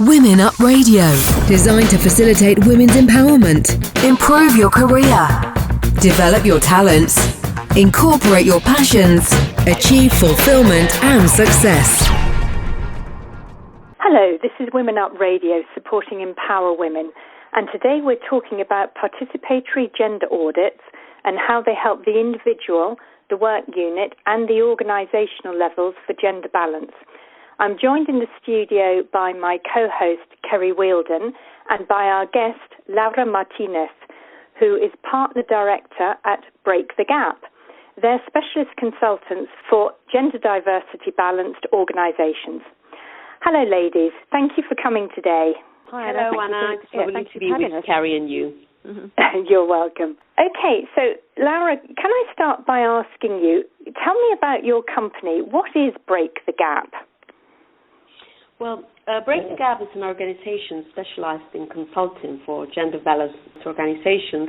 Women Up Radio, designed to facilitate women's empowerment, improve your career, develop your talents, incorporate your passions, achieve fulfillment and success. Hello, this is Women Up Radio, supporting Empower Women, and today we're talking about participatory gender audits and how they help the individual, the work unit and the organisational levels for gender balance. I'm joined in the studio by my co-host, Kerry Wheeldon, and by our guest, Laura Martinez, who is Partner Director at BreakTheGap. They're specialist consultants for gender diversity balanced organisations. Hello, ladies. Thank you for coming today. Hi, hello, Anna. It's lovely to be with Kerry and you. Mm-hmm. You're welcome. Okay, so Laura, can I start by asking you, tell me about your company. What is BreakTheGap? Well, BreakTheGap is an organization specialized in consulting for gender balanced organizations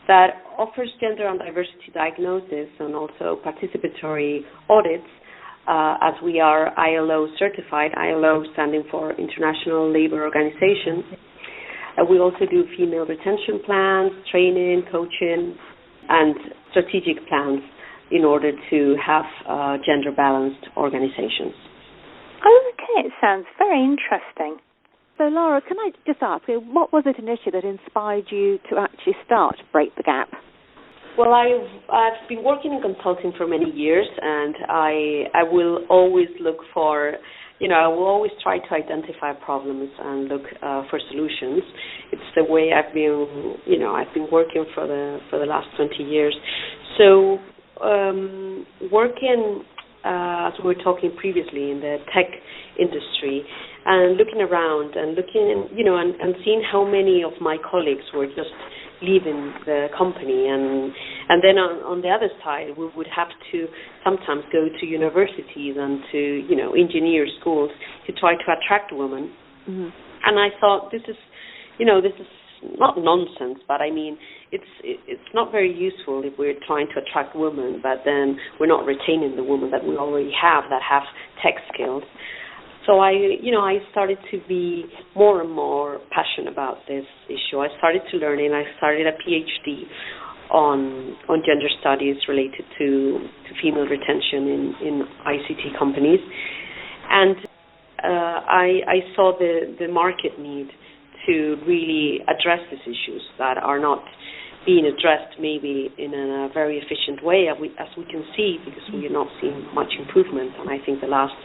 that offers gender and diversity diagnosis and also participatory audits, as we are ILO certified, ILO standing for International Labour Organization. We also do female retention plans, training, coaching, and strategic plans in order to have gender balanced organizations. Okay, it sounds very interesting. So, Laura, can I just ask, what was it initially that inspired you to actually start BreakTheGap? Well, I've been working in consulting for many years, and I will always look for, I will always try to identify problems and look for solutions. It's the way I've been working for the last 20 years. So, working, as we were talking previously, in the tech industry, and looking around and and seeing how many of my colleagues were just leaving the company, and then on the other side, we would have to sometimes go to universities and to engineer schools to try to attract women. Mm-hmm. And I thought this is not nonsense, but I mean it's not very useful if we're trying to attract women, but then we're not retaining the women that we already have that have tech skills. So I started to be more and more passionate about this issue. I started to learn, and I started a PhD on gender studies related to female retention in ICT companies, and I saw the market need to really address these issues that are not being addressed maybe in a very efficient way, as we can see, because we are not seeing much improvement. And I think the last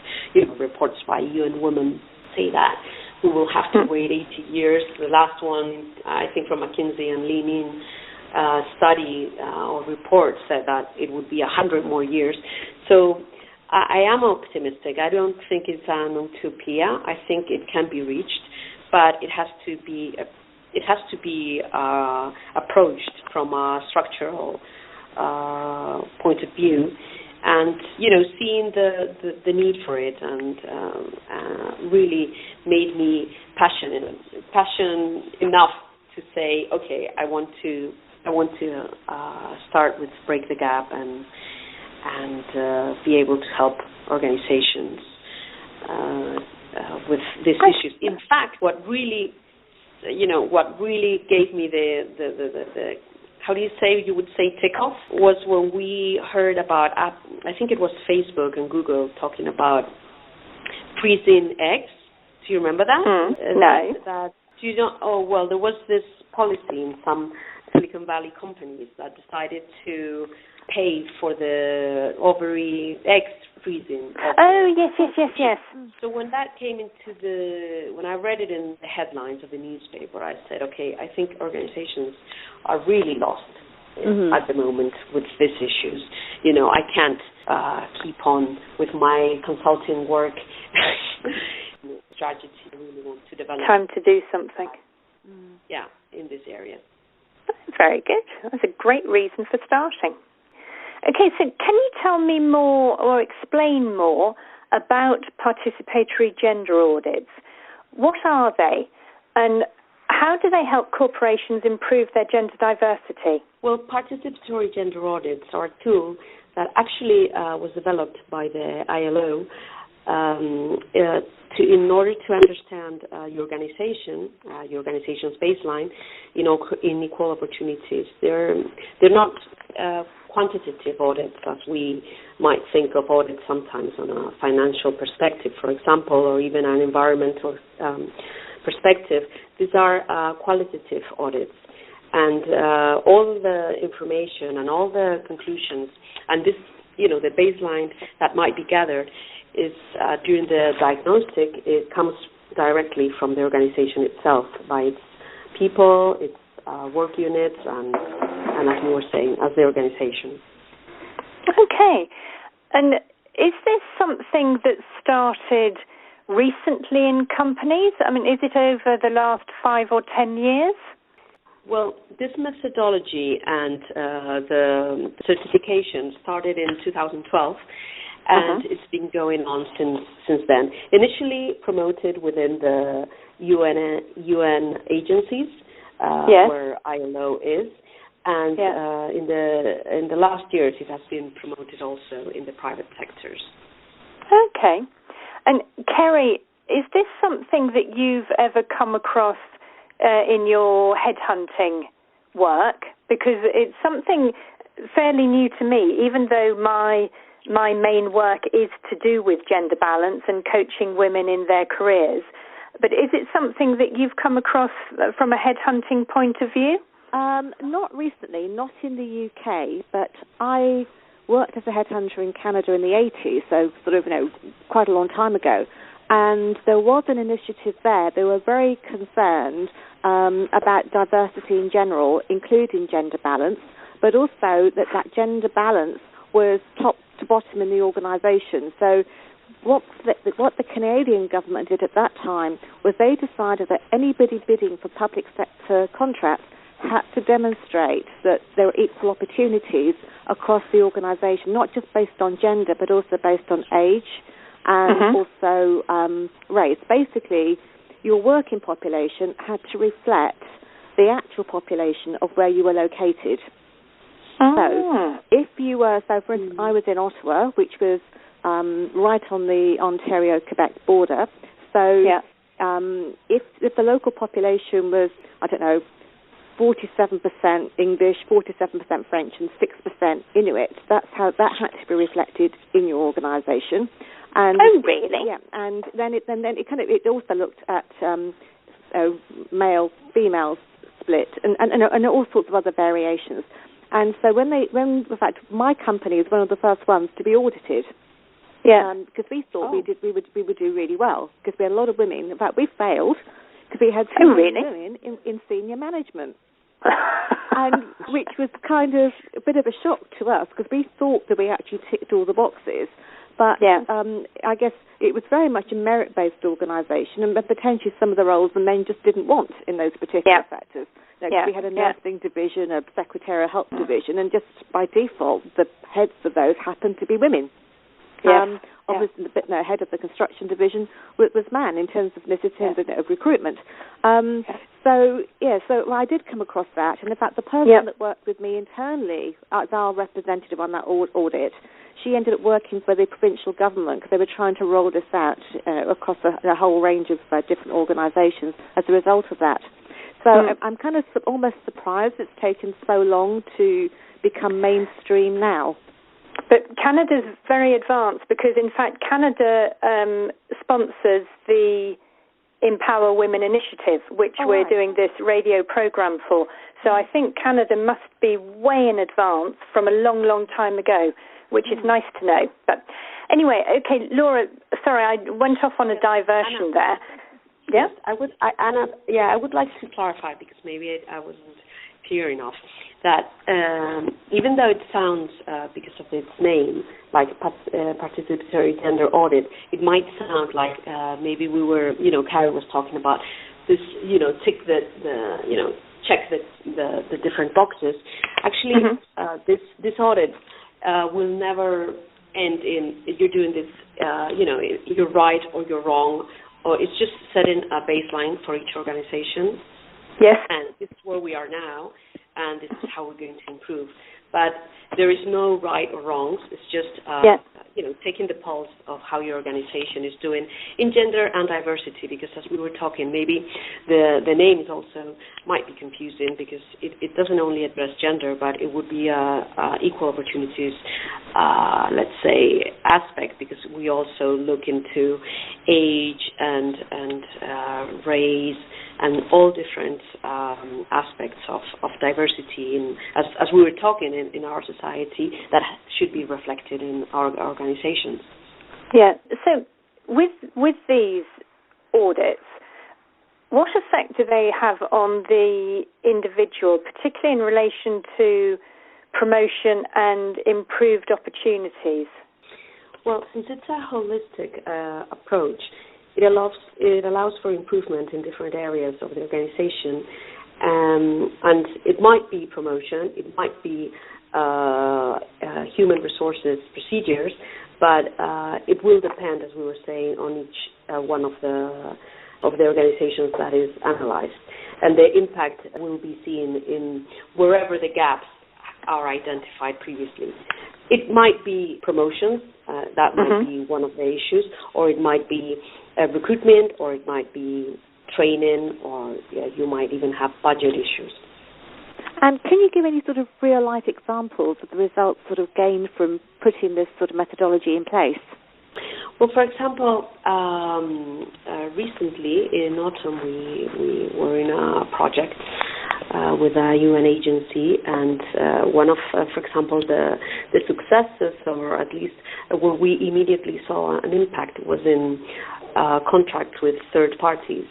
reports by UN Women say that we will have to wait 80 years. The last one, I think from McKinsey and Lean study or report said that it would be 100 more years. So I am optimistic. I don't think it's an utopia. I think it can be reached, but it has to be approached from a structural point of view, and seeing the need for it, and really made me passionate enough to say, okay, I want to start with BreakTheGap and be able to help organizations with these issues. In fact, what really gave me the how do you say, you would say tick-off, was when we heard about, I think it was Facebook and Google talking about freezing eggs. Do you remember that? No. Do you know? Oh, well, there was this policy in some Silicon Valley companies that decided to pay for the ovary eggs freezing. Oh, yes. So when that came when I read it in the headlines of the newspaper, I said, okay, I think organizations are really lost at the moment with these issues. I can't keep on with my consulting work. Strategy, I really want to develop. Time to do something. Yeah, in this area. Very good. That's a great reason for starting. Okay, so can you tell me more or explain more about participatory gender audits? What are they, and how do they help corporations improve their gender diversity? Well, participatory gender audits are a tool that actually was developed by the ILO in order to understand your organization's baseline, in equal opportunities. They're not quantitative audits as we might think of audits sometimes on a financial perspective, for example, or even an environmental perspective. These are qualitative audits. And all the information and all the conclusions, and this, the baseline that might be gathered is during the diagnostic, it comes directly from the organization itself, by its people, its work units, and as you were saying, as the organization. Okay. And is this something that started recently in companies? I mean, is it over the last 5 or 10 years? Well, this methodology and the certification started in 2012, and it's been going on since then. Initially promoted within the UN agencies, where ILO is, and in the last years it has been promoted also in the private sectors. Okay. And Kerry, is this something that you've ever come across in your headhunting work? Because it's something fairly new to me, even though my main work is to do with gender balance and coaching women in their careers. But is it something that you've come across from a headhunting point of view? Not recently, not in the UK, but I worked as a headhunter in Canada in the 80s, so sort of, quite a long time ago. And there was an initiative there. They were very concerned about diversity in general, including gender balance, but also that gender balance was top to bottom in the organisation. So what the Canadian government did at that time was they decided that anybody bidding for public sector contracts had to demonstrate that there were equal opportunities across the organisation, not just based on gender, but also based on age and also race. Basically, your working population had to reflect the actual population of where you were located. So if you were, for instance, I was in Ottawa, which was right on the Ontario-Quebec border. So if the local population was, 47% English, 47% French, and 6% Inuit, that's how that had to be reflected in your organisation. And really? Yeah, and then it also looked at male female split and all sorts of other variations. And so when in fact my company was one of the first ones to be audited. Yeah, because we thought we would do really well because we had a lot of women. In fact, we failed because we had 2 women in senior management, and which was kind of a bit of a shock to us because we thought that we actually ticked all the boxes. But I guess it was very much a merit-based organisation, and potentially some of the roles the men just didn't want in those particular sectors. We had a nursing division, a secretarial help division, and just by default, the heads of those happened to be women. Obviously, the head of the construction division was man in terms of recruitment. So I did come across that, and in fact, the person that worked with me internally as our representative on that audit, she ended up working for the provincial government because they were trying to roll this out across a whole range of different organisations as a result of that. So I'm kind of almost surprised it's taken so long to become mainstream now. But Canada's very advanced because, in fact, Canada sponsors the Empower Women initiative, which we're doing this radio program for. So I think Canada must be way in advance from a long, long time ago, which is nice to know. But anyway, okay, Laura, sorry, I went off on a diversion there. Yes, I would like to clarify because maybe I wasn't clear enough that even though it sounds, because of its name, like Participatory Gender Audit, it might sound like maybe we were, Carrie was talking about this, tick check the different boxes. Actually, this audit will never end in you're doing this, you're right or you're wrong, or it's just setting a baseline for each organization. Yes. And this is where we are now, and this is how we're going to improve. but there is no right or wrongs. It's just taking the pulse of how your organization is doing in gender and diversity, because as we were talking, maybe the names also might be confusing, because it doesn't only address gender, but it would be equal opportunities, let's say, aspect, because we also look into age and race and all different aspects of diversity, as we were talking in our society, that should be reflected in our organizations. Yeah. So with these audits, what effect do they have on the individual, particularly in relation to promotion and improved opportunities? Well, since it's a holistic approach, it allows for improvement in different areas of the organization, and it might be promotion, it might be human resources procedures, but it will depend, as we were saying, on each one of the organizations that is analyzed, and the impact will be seen in wherever the gaps are identified previously. It might be promotions, that might be one of the issues, or it might be recruitment, or it might be training, or you might even have budget issues. And can you give any sort of real-life examples of the results sort of gained from putting this sort of methodology in place? Well, for example, recently in autumn we were in a project with a UN agency, and one of, for example, the successes, or at least where we immediately saw an impact, was in contracts with third parties.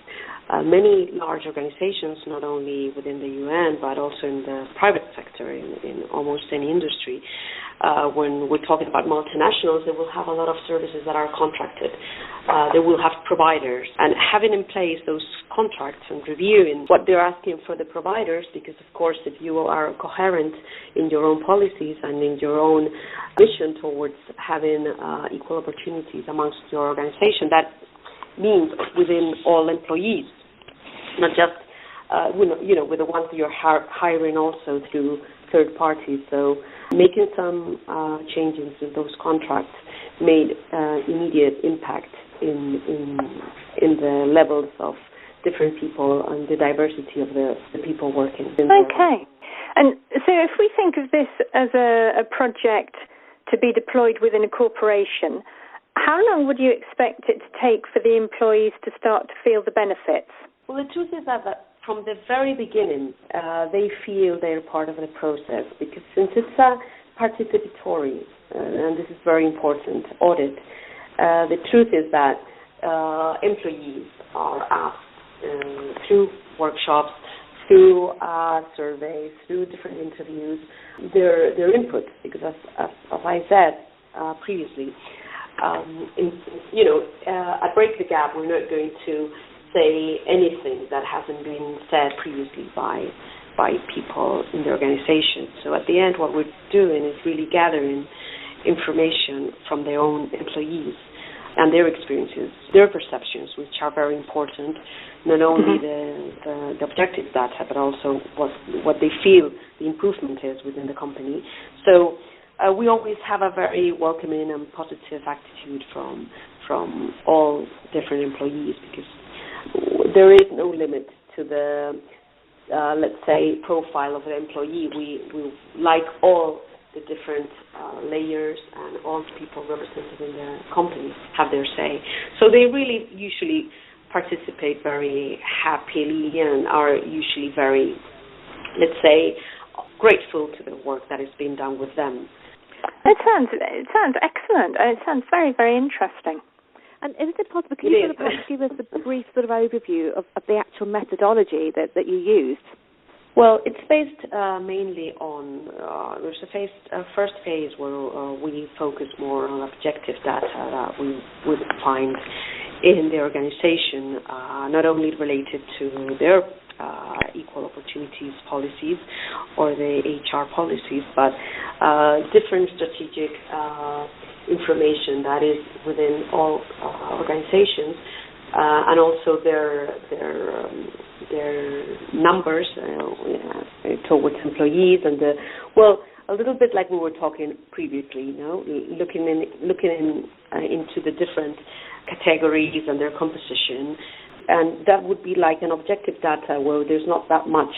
Many large organizations, not only within the UN, but also in the private sector, in almost any industry, when we're talking about multinationals, they will have a lot of services that are contracted. They will have providers, and having in place those contracts and reviewing what they're asking for the providers, because of course if you are coherent in your own policies and in your own mission towards having equal opportunities amongst your organization, that means within all employees, not just with the ones that you're hiring also through third parties. So making some changes in those contracts made immediate impact in the levels of different people and the diversity of the people working. Okay. And so if we think of this as a project to be deployed within a corporation, how long would you expect it to take for the employees to start to feel the benefits? Well, the truth is that from the very beginning, they feel they're part of the process, because since it's a participatory, and this is very important, audit, the truth is that employees are asked through workshops, through surveys, through different interviews, their input, because as I said previously, at BreakTheGap, we're not going to say anything that hasn't been said previously by people in the organization. So at the end, what we're doing is really gathering information from their own employees and their experiences, their perceptions, which are very important, not only the objective data, but also what they feel the improvement is within the company. So we always have a very welcoming and positive attitude from all different employees, because there is no limit to the, let's say, profile of the employee. We like all the different layers and all the people represented in the company have their say. So they really usually participate very happily and are usually very, let's say, grateful to the work that is being done with them. It sounds excellent. It sounds very, very interesting. And is it possible, can you sort of give us a brief sort of overview of the actual methodology that you used? Well, it's based mainly on, there's a first phase where we focus more on objective data that we would find in the organization, not only related to their equal opportunities policies or the HR policies, but different strategic information that is within all organizations, and also their numbers towards employees, and a little bit like we were talking previously, looking into the different categories and their composition. And that would be like an objective data where there's not that much,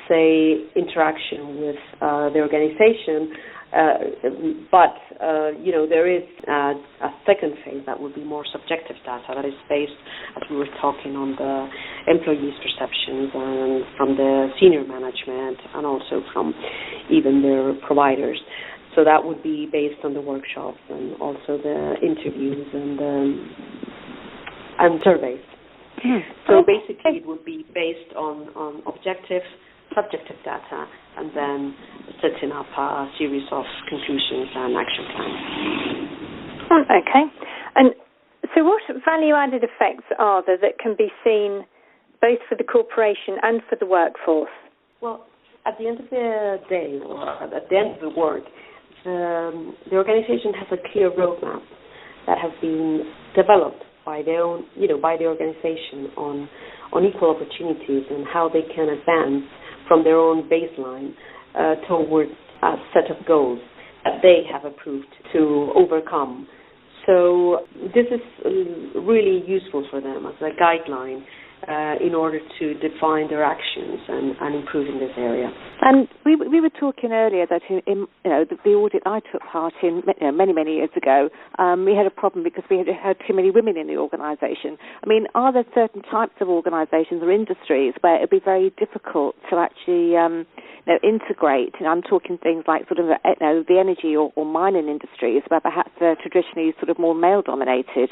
say, interaction with the organization, but there is a second phase that would be more subjective data that is based, as we were talking, on the employees' perceptions and from the senior management and also from even their providers. So that would be based on the workshops and also the interviews and surveys. So basically it would be based on objective, subjective data, and then setting up a series of conclusions and action plans. Okay. And so what value-added effects are there that can be seen both for the corporation and for the workforce? Well, at the end of the day, or at the end of the work, the organization has a clear roadmap that has been developed by their own, by the organization on equal opportunities and how they can advance from their own baseline towards a set of goals that they have approved to overcome. So this is really useful for them as a guideline in order to define their actions and improve in this area. And we were talking earlier that in the audit I took part in many years ago, we had a problem because we had too many women in the organisation. I mean, are there certain types of organisations or industries where it would be very difficult to actually integrate? And I'm talking things like sort of the energy or mining industries where perhaps they're traditionally sort of more male-dominated.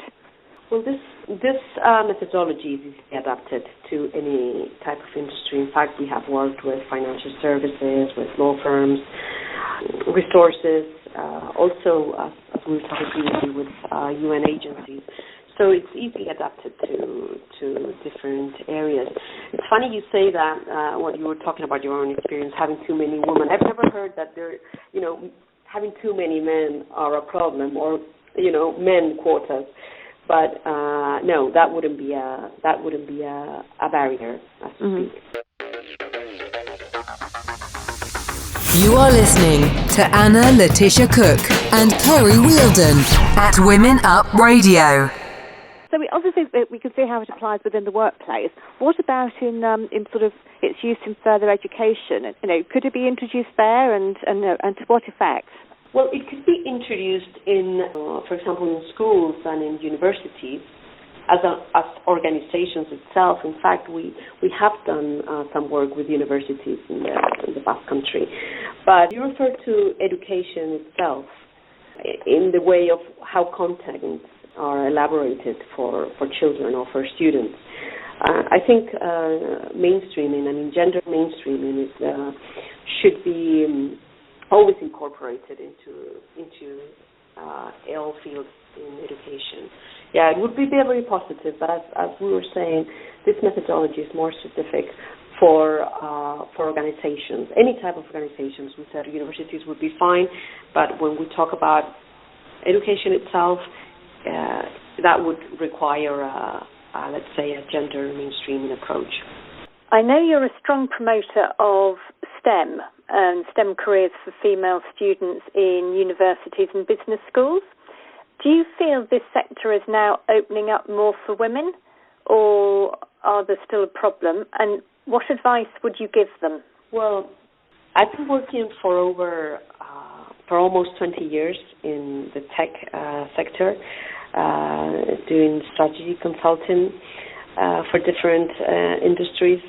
Well, this methodology is adapted to any type of industry. In fact, we have worked with financial services, with law firms, resources, also, as we were talking previously, with UN agencies. So it's easily adapted to different areas. It's funny you say that, what you were talking about your own experience, having too many women. I've never heard that having too many men are a problem or, men quotas. But no, that wouldn't be a barrier, so to speak. You are listening to Anna Letitia Cook and Kerry Wheeldon at Women Up Radio. So we can see how it applies within the workplace. What about in sort of its use in further education? Could it be introduced there, and to what effect? Well, it could be introduced in, for example, in schools and in universities as organizations itself. In fact, we have done some work with universities in the Basque Country. But you refer to education itself in the way of how contents are elaborated for children or for students. I think mainstreaming, gender mainstreaming should be always incorporated into all fields in education. Yeah, it would be very positive, but as we were saying, this methodology is more specific for organizations, any type of organizations. We said universities would be fine, but when we talk about education itself, that would require, let's say, a gender mainstreaming approach. I know you're a strong promoter of STEM and STEM careers for female students in universities and business schools. Do you feel this sector is now opening up more for women, or are there still a problem? And what advice would you give them? Well, I've been working for almost 20 years in the tech sector, doing strategy consulting for different industries